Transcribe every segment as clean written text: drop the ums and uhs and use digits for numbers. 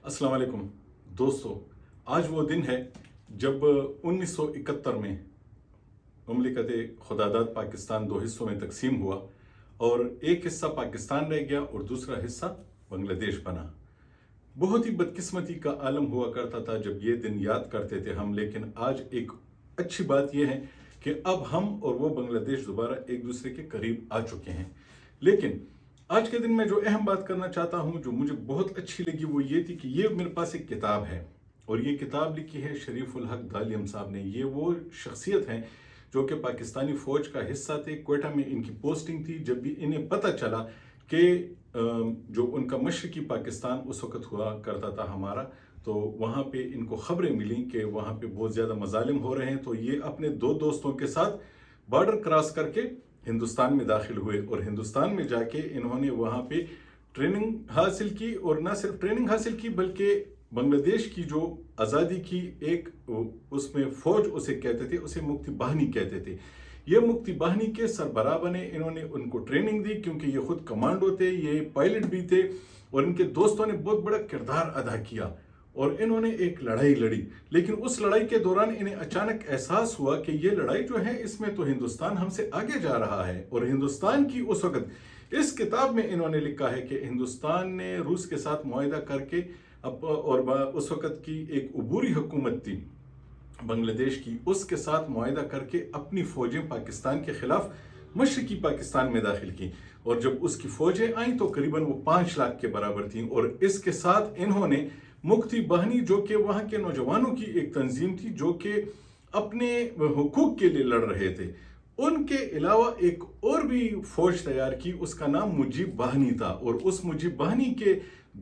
अस्सलाम वालेकुम दोस्तों। आज वो दिन है जब 1971 में मुमलिकत खुदादाद पाकिस्तान दो हिस्सों में तकसीम हुआ और एक हिस्सा पाकिस्तान रह गया और दूसरा हिस्सा बांग्लादेश बना। बहुत ही बदकिस्मती का आलम हुआ करता था जब ये दिन याद करते थे हम, लेकिन आज एक अच्छी बात यह है कि अब हम और वो बांग्लादेश दोबारा एक दूसरे के करीब आ चुके हैं। लेकिन आज के दिन में जो अहम बात करना चाहता हूं, जो मुझे बहुत अच्छी लगी, वो ये थी कि ये मेरे पास एक किताब है और ये किताब लिखी है शरीफ उल हक दालिम साहब ने। ये वो शख्सियत हैं जो कि पाकिस्तानी फ़ौज का हिस्सा थे। क्वेटा में इनकी पोस्टिंग थी। जब भी इन्हें पता चला कि जो उनका मशरकी पाकिस्तान उस वक़्त हुआ करता था हमारा, तो वहाँ पे इनको ख़बरें मिली कि वहाँ पे बहुत ज़्यादा मज़ालिम हो रहे हैं। तो ये अपने दो दोस्तों के साथ बॉर्डर क्रॉस करके हिंदुस्तान में दाखिल हुए और हिंदुस्तान में जाके इन्होंने वहाँ पे ट्रेनिंग हासिल की। और ना सिर्फ ट्रेनिंग हासिल की बल्कि बांग्लादेश की जो आज़ादी की एक उसमें फ़ौज उसे कहते थे, उसे मुक्ति बाहिनी कहते थे। ये मुक्ति बाहिनी के सरबराह बने। इन्होंने उनको ट्रेनिंग दी क्योंकि ये खुद कमांडो थे, ये पायलट भी थे और इनके दोस्तों ने बहुत बड़ा किरदार अदा किया और इन्होंने एक लड़ाई लड़ी। लेकिन उस लड़ाई के दौरान इन्हें अचानक एहसास हुआ कि ये लड़ाई जो है इसमें तो हिंदुस्तान हमसे आगे जा रहा है। और हिंदुस्तान की उस वक्त इस किताब में इन्होंने लिखा है कि हिंदुस्तान ने रूस के साथ मुआहदा करके और उस वक्त की एक अबूरी हुकूमत थी बांग्लादेश की, उसके साथ मुआहदा करके अपनी फौजें पाकिस्तान के खिलाफ मशरकी पाकिस्तान में दाखिल की। और जब उसकी फौजें आई तो करीबन वो 5 लाख के बराबर थी। और इसके साथ इन्होंने मुक्ति बाहिनी, जो कि वहाँ के नौजवानों की एक तंजीम थी जो कि अपने हुकूक के लिए लड़ रहे थे, उनके अलावा एक और भी फौज तैयार की, उसका नाम मुजीब बाहिनी था। और उस मुजीब बाहिनी के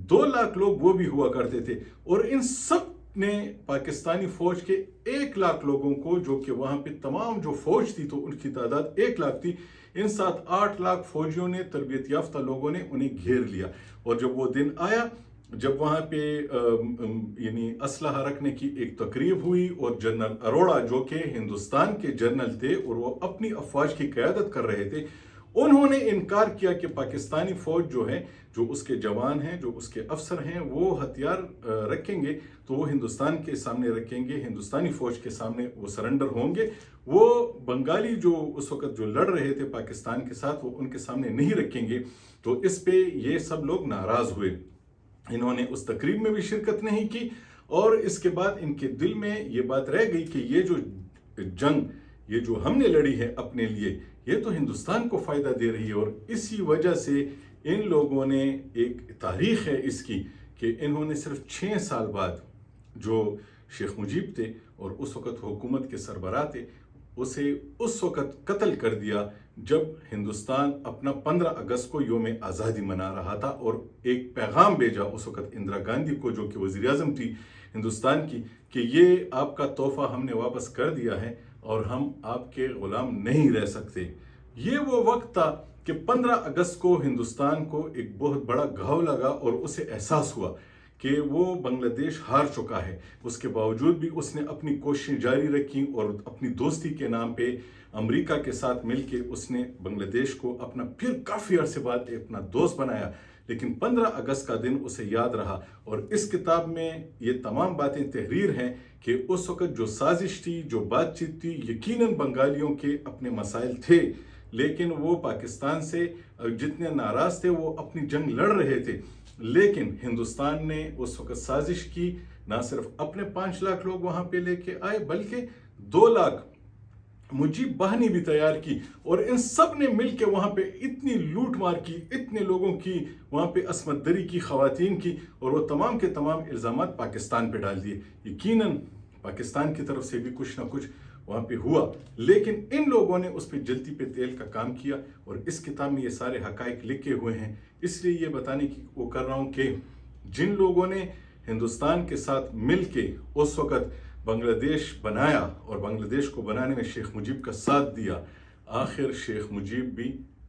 2 लाख लोग वो भी हुआ करते थे। और इन सब ने पाकिस्तानी फौज के 1 लाख लोगों को, जो कि वहाँ पे तमाम जो फौज थी तो उनकी तादाद 1 लाख थी, इन 7-8 लाख फौजियों ने, तरबियत याफ्ता लोगों ने उन्हें घेर लिया। और जब वो दिन आया जब वहाँ पे यानी असलहा रखने की एक तकरीब हुई और जनरल अरोड़ा जो कि हिंदुस्तान के जनरल थे और वो अपनी अफवाज की क़यादत कर रहे थे, उन्होंने इनकार किया कि पाकिस्तानी फ़ौज जो है, जो उसके जवान हैं, जो उसके अफसर हैं, वो हथियार रखेंगे तो वो हिंदुस्तान के सामने रखेंगे, हिंदुस्तानी फ़ौज के सामने वो सरेंडर होंगे। वो बंगाली जो उस वक़्त जो लड़ रहे थे पाकिस्तान के साथ, वो उनके सामने नहीं रखेंगे। तो इस पे ये सब लोग नाराज़ हुए। इन्होंने उस तकरीब में भी शिरकत नहीं की और इसके बाद इनके दिल में ये बात रह गई कि ये जो जंग, ये जो हमने लड़ी है अपने लिए, ये तो हिंदुस्तान को फ़ायदा दे रही है। और इसी वजह से इन लोगों ने, एक तारीख़ है इसकी कि इन्होंने सिर्फ 6 साल बाद जो शेख मुजीब थे और उस वक़्त हुकूमत के सरबराह थे, उसे उस वक़्त कत्ल कर दिया जब हिंदुस्तान अपना 15 अगस्त को योम आज़ादी मना रहा था। और एक पैगाम भेजा उस वक़्त इंदिरा गांधी को, जो कि वज़ीर आज़म थी हिंदुस्तान की, कि ये आपका तोहफ़ा हमने वापस कर दिया है और हम आपके ग़ुलाम नहीं रह सकते। ये वो वक्त था कि 15 अगस्त को हिंदुस्तान को एक बहुत बड़ा घाव लगा और उसे एहसास हुआ कि वो बांग्लादेश हार चुका है। उसके बावजूद भी उसने अपनी कोशिशें जारी रखी और अपनी दोस्ती के नाम पे अमेरिका के साथ मिलके उसने बांग्लादेश को अपना फिर काफ़ी अरसे बाद अपना दोस्त बनाया। लेकिन 15 अगस्त का दिन उसे याद रहा। और इस किताब में ये तमाम बातें तहरीर हैं कि उस वक़्त जो साजिश थी, जो बातचीत थी, यकीनन बंगालियों के अपने मसाइल थे, लेकिन वो पाकिस्तान से जितने नाराज़ थे वो अपनी जंग लड़ रहे थे। लेकिन हिंदुस्तान ने उस वक़्त साजिश की, ना सिर्फ अपने 5 लाख लोग वहाँ पे लेके आए बल्कि 2 लाख मुजीब बाहिनी भी तैयार की। और इन सब ने मिलकर वहाँ पे इतनी लूट मार की, इतने लोगों की वहाँ पे असमत दरी की, ख़वातीन की, और वो तमाम के तमाम इल्ज़ामात पाकिस्तान पे डाल दिए। यकीनन पाकिस्तान की तरफ से भी कुछ ना कुछ वहाँ पे हुआ, लेकिन इन लोगों ने उस पर जल्दी पे तेल का काम किया। और इस किताब में ये सारे हक़ाइक़ लिखे हुए हैं। इसलिए ये बताने की वो कर रहा हूँ कि जिन लोगों ने हिंदुस्तान के साथ मिल के उस वक़्त बांग्लादेश बनाया और बांग्लादेश को बनाने में शेख मुजीब का साथ दिया, आखिर शेख मुजीब भी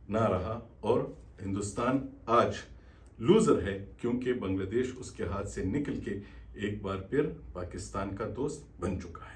ना रहा और हिंदुस्तान आज लूज़र है, क्योंकि बांग्लादेश उसके हाथ से निकल के एक बार फिर पाकिस्तान का दोस्त बन चुका है।